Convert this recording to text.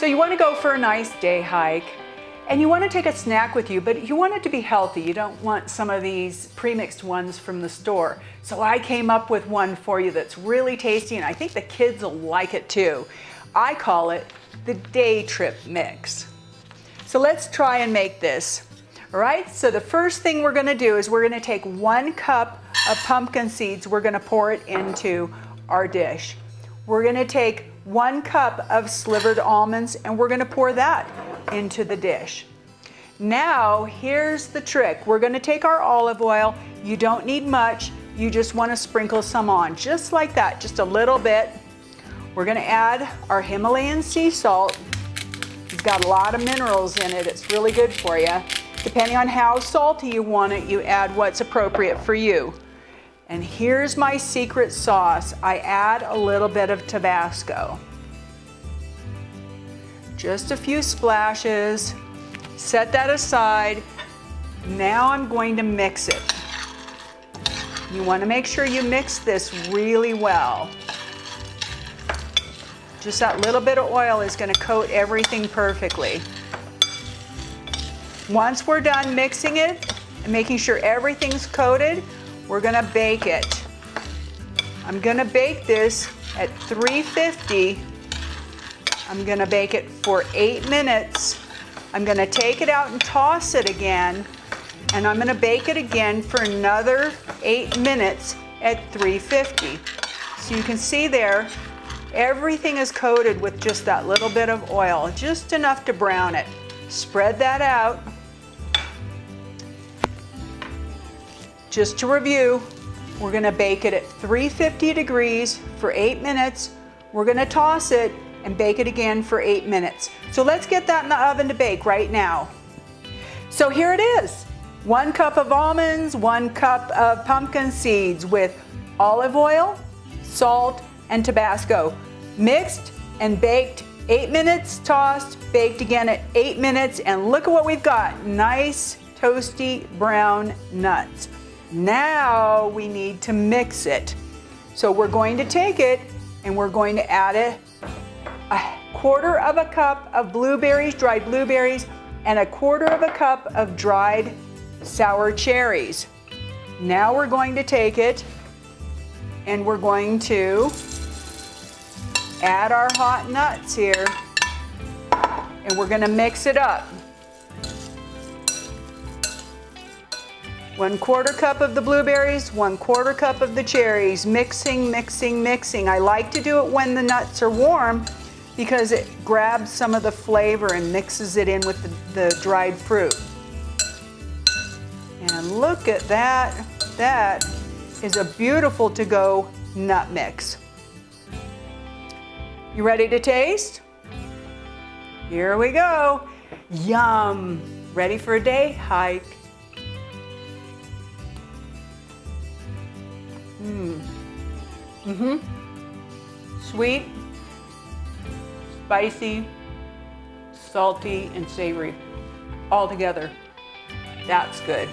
So you want to go for a nice day hike and you want to take a snack with you, but you want it to be healthy. You don't want some of these premixed ones from the store. So I came up with one for you that's really tasty, and I think the kids will like it too. I call it the day trip mix. So let's try and make this. All right, so the first thing we're gonna do is we're gonna take 1 cup of pumpkin seeds, we're gonna pour it into our dish. We're gonna take 1 cup of slivered almonds and we're gonna pour that into the dish. Now, here's the trick. We're gonna take our olive oil. You don't need much. You just wanna sprinkle some on, just like that, just a little bit. We're gonna add our Himalayan sea salt. It's got a lot of minerals in it. It's really good for you. Depending on how salty you want it, you add what's appropriate for you. And here's my secret sauce. I add a little bit of Tabasco. Just a few splashes. Set that aside. Now I'm going to mix it. You want to make sure you mix this really well. Just that little bit of oil is going to coat everything perfectly. Once we're done mixing it and making sure everything's coated, we're gonna bake it. I'm gonna bake this at 350. I'm gonna bake it for 8 minutes. I'm gonna take it out and toss it again, and I'm gonna bake it again for another 8 minutes at 350. So you can see there, everything is coated with just that little bit of oil, just enough to brown it. Spread that out. Just to review, we're gonna bake it at 350 degrees for 8 minutes. We're gonna toss it and bake it again for 8 minutes. So let's get that in the oven to bake right now. So here it is. 1 cup of almonds, 1 cup of pumpkin seeds with olive oil, salt, and Tabasco. Mixed and baked 8 minutes, tossed, baked again at 8 minutes, and look at what we've got. Nice, toasty, brown nuts. Now we need to mix it. So we're going to take it and we're going to add a 1/4 cup of blueberries, dried blueberries, and a 1/4 cup of dried sour cherries. Now we're going to take it and we're going to add our hot nuts here, and we're gonna mix it up. 1/4 cup of the blueberries, 1/4 cup of the cherries, mixing, mixing, mixing. I like to do it when the nuts are warm because it grabs some of the flavor and mixes it in with the dried fruit. And look at that. That is a beautiful to-go nut mix. You ready to taste? Here we go. Yum. Ready for a day hike. Sweet, spicy, salty, and savory all together. That's good.